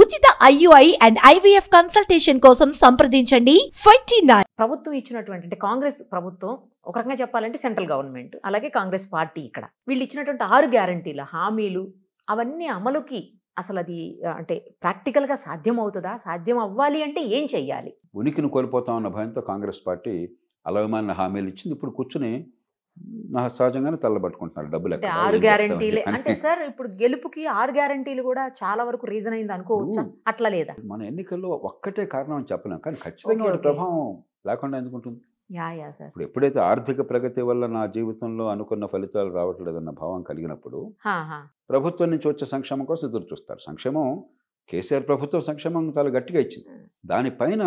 ఉచిత IUI and IVF consultation కోసం సంప్రదించండి 29. ప్రభుత్వం ఇచ్చినటువంటి అంటే కాంగ్రెస్ ప్రభుత్వం ఒక రకంగా చెప్పాలంటే సెంట్రల్ గవర్నమెంట్ అలాగే కాంగ్రెస్ పార్టీ ఇక్కడ వీళ్ళు ఇచ్చినటువంటి 6 గ్యారంటీల హామీలు అవన్నీ అమలుకి అసలు అది అంటే ప్రాక్టికల్గా సాధ్యం అవుతుందా? సాధ్యం అవ్వాలి అంటే ఏం చెయ్యాలి? ఉనికిని కోల్పోతామన్న భయంతో కాంగ్రెస్ పార్టీ అలవమాన హామీలు ఇచ్చింది. ఇప్పుడు కూర్చుని సహజంగానే తల్లబట్టుకుంటున్నారు డబ్బులు. అంటే 6 గ్యారంటీలు అంటే సార్ ఇప్పుడు గెలుపుకి 6 గ్యారంటీలు కూడా చాలా వరకు రీజన్ అయింది అనుకోవచ్చా? అట్లా లేదా? మన ఎన్నికల్లో ఒక్కటే కారణం అని చెప్పలేం, కానీ ఖచ్చితంగా వాటి ప్రభావం లేకుండా ఎందుకుంటుంది? సార్ ఇప్పుడు ఎప్పుడైతే ఆర్థిక ప్రగతి వల్ల నా జీవితంలో అనుకున్న ఫలితాలు రావట్లేదన్న భావం కలిగినప్పుడు ప్రభుత్వం నుంచి వచ్చే సంక్షేమం కోసం ఎదురు చూస్తారు. సంక్షేమం కేసీఆర్ ప్రభుత్వం సంక్షేమం చాలా గట్టిగా ఇచ్చింది. దానిపైన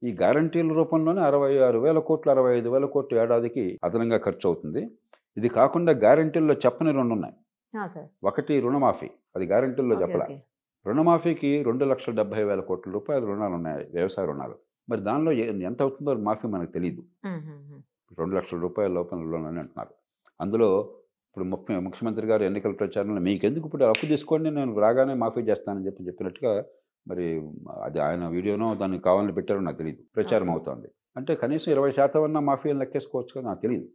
ఈ గ్యారంటీల రూపంలోనే 66,000 కోట్లు 65,000 కోట్లు ఏడాదికి అదనంగా ఖర్చు అవుతుంది. ఇది కాకుండా గ్యారంటీల్లో చెప్పని 2 ఉన్నాయి. ఒకటి రుణమాఫీ, అది గ్యారంటీల్లో చెప్పలా. రుణమాఫీకి 2,70,000 కోట్ల రూపాయలు రుణాలు ఉన్నాయి, వ్యవసాయ రుణాలు. మరి దానిలో ఎంత అవుతుందో మాఫీ మనకు తెలియదు. 2 లక్షల రూపాయల లోపల లోన్ అని అంటున్నారు. అందులో ఇప్పుడు ముఖ్యమంత్రి గారు ఎన్నికల ప్రచారంలో మీకెందుకు ఇప్పుడు అప్పు తీసుకోండి నేను రాగానే మాఫీ చేస్తానని చెప్పినట్టుగా, మరి అది ఆయన వీడియోనో దాన్ని కావాలని పెట్టారో నాకు తెలియదు, ప్రచారం అవుతోంది. అంటే కనీసం 20% అన్న మాఫీని లెక్కేసుకోవచ్చు కదా, నాకు తెలియదు.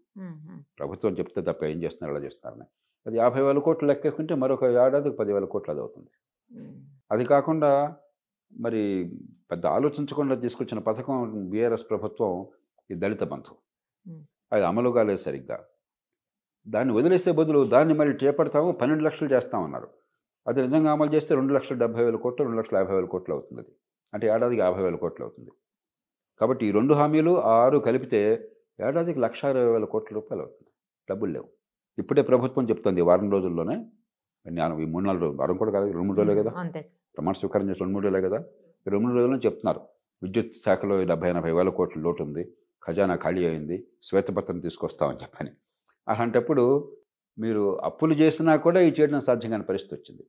ప్రభుత్వం చెప్తే తప్ప ఏం చేస్తున్నారు అలా చేస్తున్నారని. అది 50,000 కోట్లు లెక్కేసుకుంటే మరొక ఏడాదికి 10,000 కోట్లు అది అవుతుంది. అది కాకుండా మరి పెద్ద ఆలోచించకుండా తీసుకొచ్చిన పథకం బీఆర్ఎస్ ప్రభుత్వం ఈ దళిత బంధు, అది అమలు కాలేదు సరిగ్గా. దాన్ని వదిలేసే బదులు దాన్ని మళ్ళీ చేపడతాము 12 లక్షలు చేస్తామన్నారు. అది నిజంగా అమలు చేస్తే 2,70,000 కోట్లు 2,50,000 కోట్లు అవుతుంది. అది అంటే ఏడాదికి 50,000 కోట్లు అవుతుంది. కాబట్టి ఈ 2 హామీలు 6 కలిపితే ఏడాదికి 1,60,000 కోట్ల రూపాయలు అవుతుంది. డబ్బులు లేవు. ఇప్పుడే ప్రభుత్వం చెప్తుంది వారం రోజుల్లోనే, ఈ 3-4 రోజులు, వారం కూడా కాదు, 2-3 రోజులే కదా ప్రమాణ స్వీకారం చేసి 2-3 రోజులే కదా, 2-3 రోజుల్లో చెప్తున్నారు విద్యుత్ శాఖలో 70,000-80,000 కోట్ల లోటు ఉంది, ఖజానా ఖాళీ అయింది, శ్వేతపత్రం తీసుకొస్తామని చెప్పని. అలాంటప్పుడు మీరు అప్పులు చేసినా కూడా ఈ చేయడం సాధ్యం కాని పరిస్థితి వచ్చింది.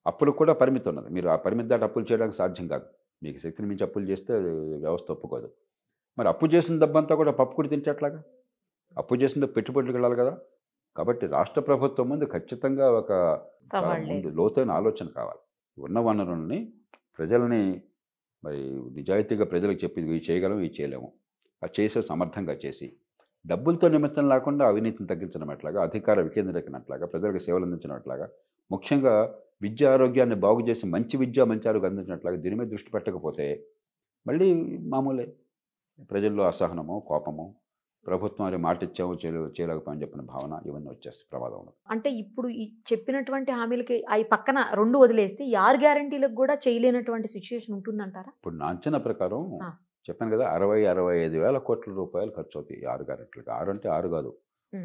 అప్పులకు కూడా పరిమితి ఉన్నది. మీరు ఆ పరిమితి దాటి అప్పులు చేయడానికి సాధ్యం కాదు. మీకు శక్తిని మించి అప్పులు చేస్తే వ్యవస్థ ఒప్పుకోదు. మరి అప్పు చేసిన డబ్బంతా కూడా పప్పుకుడి తింటే ఎట్లాగా? అప్పు చేసిన పెట్టుబడులు వెళ్ళాలి కదా. కాబట్టి రాష్ట్ర ప్రభుత్వం ముందు ఖచ్చితంగా ఒక ముందు లోతైన ఆలోచన కావాలి. ఉన్న వనరుల్ని ప్రజల్ని మరి నిజాయితీగా ప్రజలకు చెప్పి ఇవి చేయగలం ఇవి చేయలేము, అది చేసే సమర్థంగా చేసి డబ్బులతో నిమిత్తం లేకుండా అవినీతిని తగ్గించడం ఎట్లాగా, అధికార వికేంద్రీకరణట్లాగా, ప్రజలకు సేవలు అందించినట్లాగా, ముఖ్యంగా విద్య ఆరోగ్యాన్ని బాగు చేసి మంచి విద్య మంచి ఆరోగ్యం అందించినట్లాగా దీని మీద దృష్టి పెట్టకపోతే మళ్ళీ మామూలే ప్రజల్లో అసహనము, కోపము, ప్రభుత్వం అనే మాట ఇచ్చాము చేయలేకపోయామని చెప్పిన భావన, ఇవన్నీ వచ్చేస్తే ప్రమాదం ఉండదు. అంటే ఇప్పుడు ఈ చెప్పినటువంటి హామీలకి అవి పక్కన 2 వదిలేస్తే 6 గ్యారంటీలకు కూడా చేయలేనటువంటి సిచ్యువేషన్ ఉంటుందంటారా? ఇప్పుడు నా అంచనా ప్రకారం చెప్పాను కదా, 60,000-65,000 కోట్ల రూపాయలు ఖర్చు అవుతాయి 6 గ్యారెంటీలకు. 6 అంటే 6 కాదు,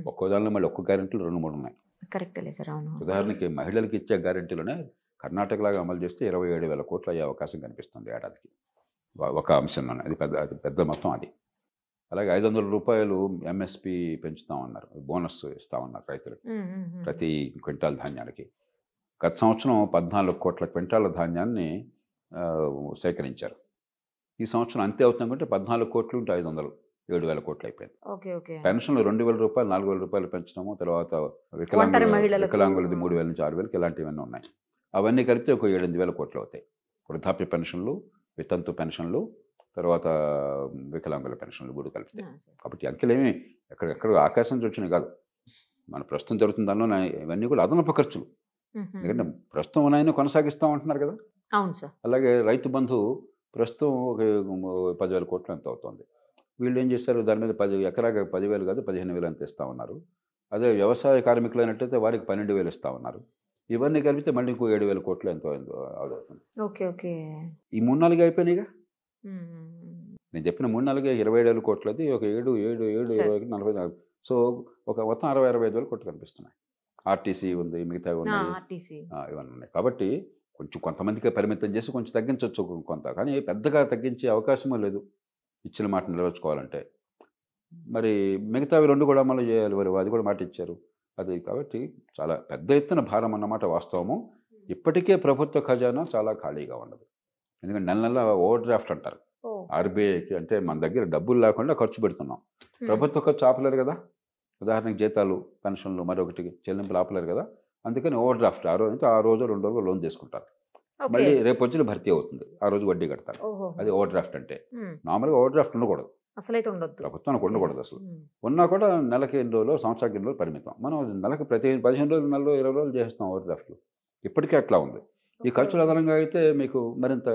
ఒక్కో దానిలో మళ్ళీ ఒక్క గ్యారెంటీలు 2-3 ఉన్నాయి. కరెక్టే సార్. అవును. ఉదాహరణకి మహిళలకు ఇచ్చే గ్యారెంటీలోనే కర్ణాటక లాగా అమలు చేస్తే 27,000 కోట్లు అయ్యే అవకాశం కనిపిస్తుంది ఏడాదికి ఒక అంశంలోనే. అది పెద్ద మొత్తం అది. అలాగే 500 రూపాయలు MSP పెంచుతామన్నారు, బోనస్ ఇస్తామన్నారు రైతులకు ప్రతి క్వింటాల్ ధాన్యానికి. గత సంవత్సరం 14 కోట్ల క్వింటాల ధాన్యాన్ని సేకరించారు. ఈ సంవత్సరం అంతే అవుతుందంటే 14 కోట్లు ఉంటే 500, 7,000 కోట్లు అయిపోయింది. పెన్షన్లు 2,000 రూపాయలు 4,000 రూపాయలు పెంచడము, తర్వాత వికలాంగులది 3,000 నుంచి 6,000 ఇలాంటివన్నీ ఉన్నాయి. అవన్నీ కలిపితే ఒక 7,000-8,000 కోట్లు అవుతాయి. వృద్ధాప్య పెన్షన్లు, వితంతు పెన్షన్లు, తర్వాత వికలాంగుల పెన్షన్లు 3 కలిపితే. కాబట్టి అంకెలేమి ఎక్కడ ఆకాశం నుంచి వచ్చినాయి కాదు. మన ప్రస్తుతం జరుగుతున్న దానిలో ఇవన్నీ కూడా అదనపు ఖర్చులు. ఎందుకంటే ప్రస్తుతం ఉన్నాయని కొనసాగిస్తామంటున్నారు కదా. అవును సార్. అలాగే రైతు బంధు ప్రస్తుతం ఒక 10,000 కోట్లు ఎంత అవుతుంది. వీళ్ళు ఏం చేశారు, దాని మీద 10 ఎకరాకి 10,000 కాదు 15,000 అంత ఇస్తా ఉన్నారు. అదే వ్యవసాయ కార్మికులు అయినట్టయితే వారికి 12,000 ఇస్తా ఉన్నారు. ఇవన్నీ కలిపితే మళ్ళీ ఇంకో 7,000 కోట్లు ఎంతో అవుతుంది. ఈ 3-4 అయిపోయినాయిగా. నేను చెప్పిన 3-4 27,000 కోట్లది ఒక 7, 40. సో ఒక మొత్తం 60-65,000 కోట్లు కనిపిస్తున్నాయి. ఆర్టీసీ ఉంది, మిగతా ఉన్నాయి, ఇవన్నీ ఉన్నాయి. కాబట్టి కొంచెం కొంతమందికి పరిమితం చేసి కొంచెం తగ్గించవచ్చు కొంత, కానీ పెద్దగా తగ్గించే అవకాశమే లేదు ఇచ్చిన మాట నిలవచ్చుకోవాలంటే. మరి మిగతావి 2 కూడా అమలు చేయాలి, మరి అది కూడా మాట ఇచ్చారు అది. కాబట్టి చాలా పెద్ద ఎత్తున భారం అన్నమాట వాస్తవము. ఇప్పటికే ప్రభుత్వ ఖజానా చాలా ఖాళీగా ఉండదు. ఎందుకంటే నెల ఓవర్ డ్రాఫ్ట్ అంటారు ఆర్బీఐకి. అంటే మన దగ్గర డబ్బులు లేకుండా ఖర్చు పెడుతున్నాం. ప్రభుత్వ ఖర్చు ఆపలేరు కదా. ఉదాహరణకి జీతాలు, పెన్షన్లు, మరొకటి చెల్లింపులు ఆపలేరు కదా. అందుకని ఓవర్ డ్రాఫ్ట్ ఆ రోజు 2 రోజులు లోన్ తీసుకుంటారు. మళ్ళీ రేపు వచ్చి భర్తీ అవుతుంది, ఆ రోజు వడ్డీ కడతారు. అది ఓవర్ డ్రాఫ్ట్ అంటే. నార్మల్గా ఓవర్ డ్రాఫ్ట్ ఉండకూడదు, అసలైతే ఉండదు, ప్రభుత్వానికి ఉండకూడదు అసలు. ఉన్నా కూడా నెలకి 8 రోజులు, సంవత్సరానికి 2 రోజులు పరిమితం. మనం నెలకి ప్రతి 15 రోజులు, 4 రోజులు, 20 రోజులు చేస్తాం ఓవర్ డ్రాఫ్ట్లు. ఇప్పటికే అట్లా ఉంది. ఈ ఖర్చులు అదనంగా అయితే మీకు మరింత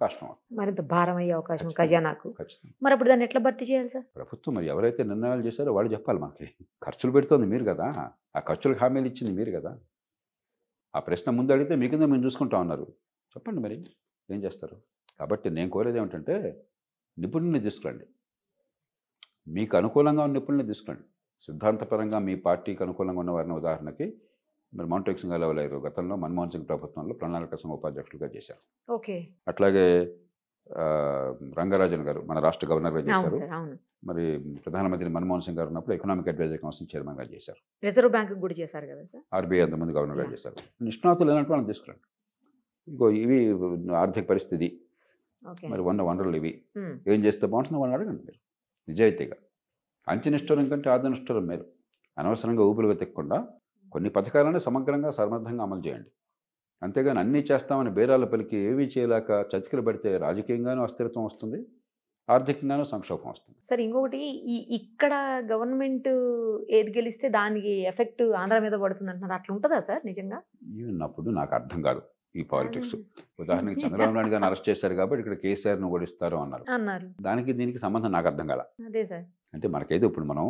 కష్టం, మరింత భారం అయ్యే అవకాశం ఖజానాకు. ఖచ్చితంగా. మరి అప్పుడు దాన్ని ఎట్లా భర్తీ చేయాలి సార్? ప్రభుత్వం మరి ఎవరైతే నిర్ణయాలు చేశారో వాళ్ళు చెప్పాలి మనకి. ఖర్చులు పెడుతోంది మీరు కదా, ఆ ఖర్చులకు హామీలు ఇచ్చింది మీరు కదా. ఆ ప్రశ్న ముందు అడిగితే మీ కింద మేము చూసుకుంటా ఉన్నారు, చెప్పండి మరి ఏం చేస్తారు. కాబట్టి నేను కోరేది ఏమిటంటే నిపుణుల్ని తీసుకురండి, మీకు అనుకూలంగా ఉన్న నిపుణుల్ని తీసుకురండి. సిద్ధాంతపరంగా మీ పార్టీకి అనుకూలంగా ఉన్న వారిని, ఉదాహరణకి మరి మౌంటెక్ సింగ్ అలవలేరు గతంలో మన్మోహన్ సింగ్ ప్రభుత్వంలో ప్రణాళిక సంఘ ఉపాధ్యక్షులుగా చేశారు. అట్లాగే రంగరాజన్ గారు మన రాష్ట్ర గవర్నర్గా చేశారు. మరి ప్రధానమంత్రి మన్మోహన్ సింగ్ గారు ఉన్నప్పుడు ఎకనామిక్ అడ్వైజరీ కౌన్సిల్ చైర్మన్గా చేశారు. రిజర్వ్ బ్యాంక్ కూడా చేశారు కదా సార్. ఆర్బీఐ అంతమంది గవర్నర్గా చేశారు. నిష్ణాతులు లేనట్టు వాళ్ళని తీసుకురండి. ఇంకో ఇవి ఆర్థిక పరిస్థితి, మరి వనరులు ఇవి, ఏం చేస్తే బాగుంటుందో వాళ్ళని అడగండి మీరు నిజాయితీగా. అంచెనిష్ఠురం కంటే ఆర్ధనిష్ఠురం మీరు. అనవసరంగా ఊపిరిగా తెక్కకుండా కొన్ని పథకాలను సమగ్రంగా సమర్థంగా అమలు చేయండి. అంతేగాని అన్నీ చేస్తామని బేరాల పలికి ఏవీ చేయలేక చతికిలు పడితే రాజకీయంగానూ అస్థిరత్వం వస్తుంది, ఆర్థికంగానూ సంక్షోభం వస్తుంది. సార్ ఇంకొకటి, ఇక్కడ గవర్నమెంట్ ఏది గెలిస్తే దానికి ఎఫెక్ట్ ఆంధ్ర మీద పడుతుంది అంటున్నారు, అట్లా ఉంటుందా సార్ నిజంగా? ఉన్నప్పుడు నాకు అర్థం కాదు ఈ పాలిటిక్స్. ఉదాహరణకి చంద్రబాబు నాయుడు గారిని అరెస్ట్ చేశారు కాబట్టి ఇక్కడ కేసీఆర్ను ఓడిస్తారు అన్నారు. దానికి దీనికి సంబంధం నాకు అర్థం కాల. అదే సార్, అంటే మనకైతే ఇప్పుడు మనం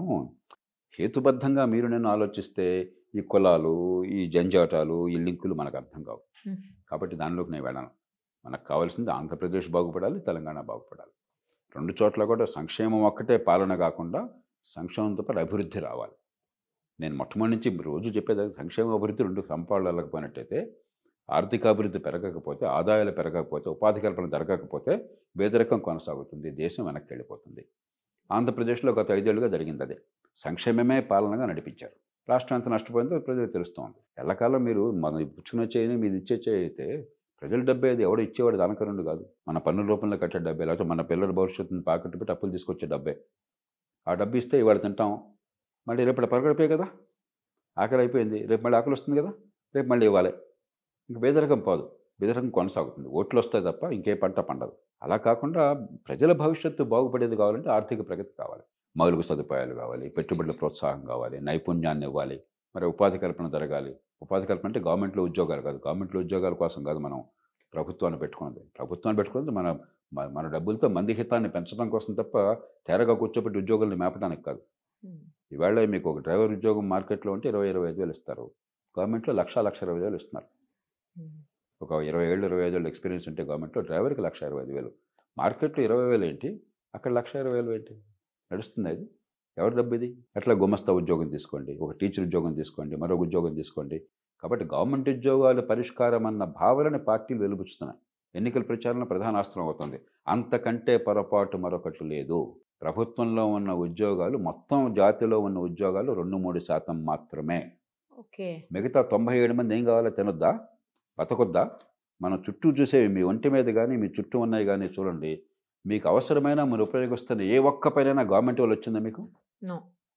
హేతుబద్ధంగా మీరు నేను ఆలోచిస్తే ఈ కులాలు, ఈ జంజాటాలు, ఈ లింకులు మనకు అర్థం కావు. కాబట్టి దానిలోకి నేను వెళ్ళను. మనకు కావాల్సింది ఆంధ్రప్రదేశ్ బాగుపడాలి, తెలంగాణ బాగుపడాలి. 2 చోట్ల కూడా సంక్షేమం ఒక్కటే పాలన కాకుండా సంక్షేమంతో పాటు అభివృద్ధి రావాలి. నేను మొట్టమొదటి నుంచి రోజు చెప్పేది సంక్షేమ అభివృద్ధి 2 సంపాదనకపోయినట్టయితే, ఆర్థిక అభివృద్ధి పెరగకపోతే, ఆదాయాలు పెరగకపోతే, ఉపాధి కల్పన జరగకపోతే పేదరికం కొనసాగుతుంది, దేశం వెనక్కి వెళ్ళిపోతుంది. ఆంధ్రప్రదేశ్లో గత 5 ఏళ్లుగా జరిగింది అదే. సంక్షేమమే పాలనగా నడిపించారు. రాష్ట్రం ఎంత నష్టపోయిందో ప్రజలకు తెలుస్తోంది. ఎల్లకాలం మీరు మన పుచ్చుకునే చేయని మీది ఇచ్చే చేయి అయితే ప్రజల డబ్బే అది, ఎవడో ఇచ్చేవాడు దానకరుండు కాదు. మన పన్నుల రూపంలో కట్టే డబ్బే, లేకపోతే మన పిల్లల భవిష్యత్తును తాకట్టు పెట్టి అప్పులు తీసుకొచ్చే డబ్బే. ఆ డబ్బు ఇస్తే ఇవాళ తింటాం, మళ్ళీ రేపు పరగడిపోయి కదా, ఆకలి అయిపోయింది, రేపు మళ్ళీ ఆకలి వస్తుంది కదా, రేపు మళ్ళీ ఇవ్వాలి. ఇంక పేదరికం పోదు, పేదరికం కొనసాగుతుంది. ఓట్లు వస్తాయి తప్ప ఇంకే పంట పండదు. అలా కాకుండా ప్రజల భవిష్యత్తు బాగుపడేది కావాలంటే ఆర్థిక ప్రగతి కావాలి, మౌలిక సదుపాయాలు కావాలి, పెట్టుబడుల ప్రోత్సాహం కావాలి, నైపుణ్యాన్ని ఇవ్వాలి, మరి ఉపాధి కల్పన జరగాలి. ఉపాధి కల్పన అంటే గవర్నమెంట్లో ఉద్యోగాలు కాదు, గవర్నమెంట్లో ఉద్యోగాల కోసం కాదు మనం ప్రభుత్వాన్ని పెట్టుకున్నది మన డబ్బులతో మంది హితాన్ని పెంచడం కోసం తప్ప తేరగా కూర్చోబెట్టి ఉద్యోగుల్ని మేపడానికి కాదు. ఈవేళ మీకు ఒక డ్రైవర్ ఉద్యోగం మార్కెట్లో ఉంటే 20-25 వేలు ఇస్తారు, గవర్నమెంట్లో 1,20,000 ఇస్తున్నారు. ఒక 20 ఏళ్ళు 25 ఏళ్ళు ఎక్స్పీరియన్స్ ఉంటే గవర్నమెంట్లో డ్రైవర్కి 1,25,000, మార్కెట్లో 20,000 ఏంటి, అక్కడ 1,20,000 ఏంటి? నడుస్తుంది అది? ఎవరి డబ్బు ఇది? అట్లా గుమస్తా ఉద్యోగం తీసుకోండి, ఒక టీచర్ ఉద్యోగం తీసుకోండి, మరొక ఉద్యోగం తీసుకోండి. కాబట్టి గవర్నమెంట్ ఉద్యోగాల పరిష్కారం అన్న భావనని పార్టీలు వెలుబుచ్చుతున్నాయి. ఎన్నికల ప్రచారంలో ప్రధాన అస్త్రం అవుతుంది. అంతకంటే పొరపాటు మరొకటి లేదు. ప్రభుత్వంలో ఉన్న ఉద్యోగాలు, మొత్తం జాతిలో ఉన్న ఉద్యోగాలు 2-3% మాత్రమే. మిగతా 97 మంది ఏం కావాలో తినొద్దా, బతకొద్దా? మన చుట్టూ చూసేవి, మీ ఒంటి మీద కానీ మీ చుట్టూ ఉన్నాయి కానీ చూడండి, మీకు అవసరమైన మీరు ఉపయోగిస్తున్న ఏ ఒక్క పైన గవర్నమెంట్ వాళ్ళు వచ్చిందా మీకు?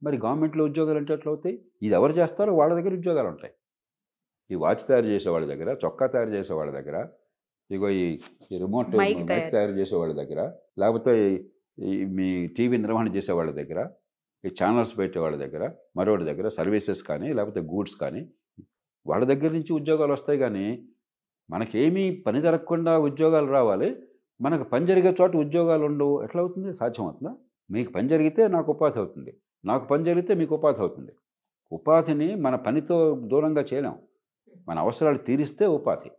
మరి గవర్నమెంట్లో ఉద్యోగాలు అంటే ఎట్లా అవుతాయి? ఇది ఎవరు చేస్తారో వాళ్ళ దగ్గర ఉద్యోగాలు ఉంటాయి. ఈ వాచ్ తయారు చేసే వాళ్ళ దగ్గర, చొక్కా తయారు చేసే వాళ్ళ దగ్గర, ఇగో ఈ రిమోట్ మైక్ తయారు చేసే వాళ్ళ దగ్గర, లేకపోతే మీ టీవీ నిర్వహణ చేసే వాళ్ళ దగ్గర, ఈ ఛానల్స్ పెట్టే వాళ్ళ దగ్గర, మరొకటి దగ్గర సర్వీసెస్ కానీ లేకపోతే గూడ్స్ కానీ, వాళ్ళ దగ్గర నుంచి ఉద్యోగాలు వస్తాయి. కానీ మనకేమీ పని జరగకుండా ఉద్యోగాలు రావాలి, మనకు పని జరిగే చోట ఉద్యోగాలు ఉండవు. ఎట్లా అవుతుంది? సాధ్యం అవుతుందా? మీకు పని జరిగితే నాకు ఉపాధి అవుతుంది, నాకు పని జరిగితే మీకు ఉపాధి అవుతుంది. ఉపాధిని మన పనితో దూరంగా చేయలేం. మన అవసరాలు తీరిస్తే ఉపాధి,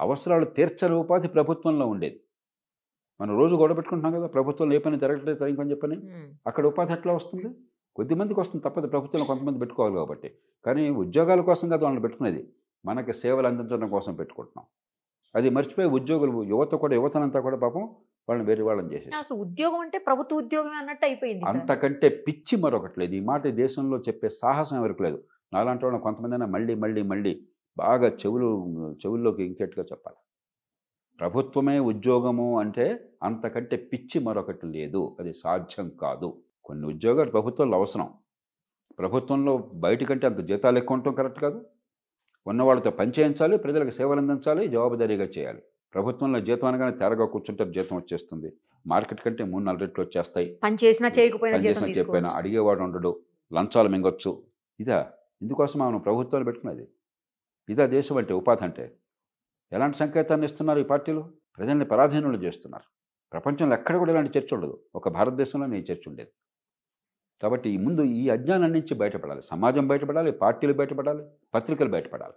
అవసరాలు తీర్చని ఉపాధి ప్రభుత్వంలో ఉండేది. మనం రోజు గొడవ పెట్టుకుంటున్నాం కదా, ప్రభుత్వంలో ఏ పని జరగట్లేదు సరిగ్గా పని చెప్పని. అక్కడ ఉపాధి ఎట్లా వస్తుంది? కొద్దిమందికి వస్తుంది తప్పదు, ప్రభుత్వంలో కొంతమంది పెట్టుకోవాలి కాబట్టి. కానీ ఉద్యోగాల కోసం కాదు వాళ్ళని పెట్టుకునేది, మనకి సేవలు అందించడం కోసం పెట్టుకుంటున్నాం. అది మర్చిపోయి ఉద్యోగులు, యువతనంతా కూడా పాపం వాళ్ళని వేరే వాళ్ళని చేసేసి, అసలు ఉద్యోగం అంటే ప్రభుత్వ ఉద్యోగం అన్నట్టు అయిపోయింది. అంతకంటే పిచ్చి మరొకటి లేదు. ఈ మాట దేశంలో చెప్పే సాహసం ఎవరికి లేదు. నాలాంటి వాళ్ళని కొంతమంది మళ్ళీ బాగా చెవుల్లోకి ఇంకెట్టుగా చెప్పాలి. ప్రభుత్వమే ఉద్యోగము అంటే అంతకంటే పిచ్చి మరొకటి లేదు, అది సాధ్యం కాదు. కొన్ని ఉద్యోగాలు ప్రభుత్వంలో అవసరం, ప్రభుత్వంలో బయట కంటే అంత జీతాలు ఎక్కువ ఉండటం కరెక్ట్ కాదు. ఉన్నవాళ్ళతో పనిచేయించాలి, ప్రజలకు సేవలు అందించాలి, జవాబుదారీగా చేయాలి. ప్రభుత్వంలో జీతం అనగానే తేరగా కూర్చుంటారు, జీతం వచ్చేస్తుంది. మార్కెట్ కంటే 3-4 రెట్లు వచ్చేస్తాయి. పని చేసినా చేయకపోయినా పని జీతం చేసినా చెప్పినా తీసుకోవచ్చు. అడిగేవాడు ఉండడు, లంచాలు మింగొచ్చు. ఇదా ఇందుకోసం మనం ప్రభుత్వాలు పెట్టుకునేది? ఇదా దేశం అంటే, ఉపాధి అంటే? ఎలాంటి సంకేతాన్ని ఇస్తున్నారు ఈ పార్టీలు? ప్రజల్ని పరాధీనులు చేస్తున్నారు. ప్రపంచంలో ఎక్కడ కూడా ఇలాంటి చర్చ ఉండదు, ఒక భారతదేశంలోనే ఈ చర్చ ఉండేది. కాబట్టి ముందు ఈ అజ్ఞానం నుంచి బయటపడాలి, సమాజం బయటపడాలి, పార్టీలు బయటపడాలి, పత్రికలు బయటపడాలి.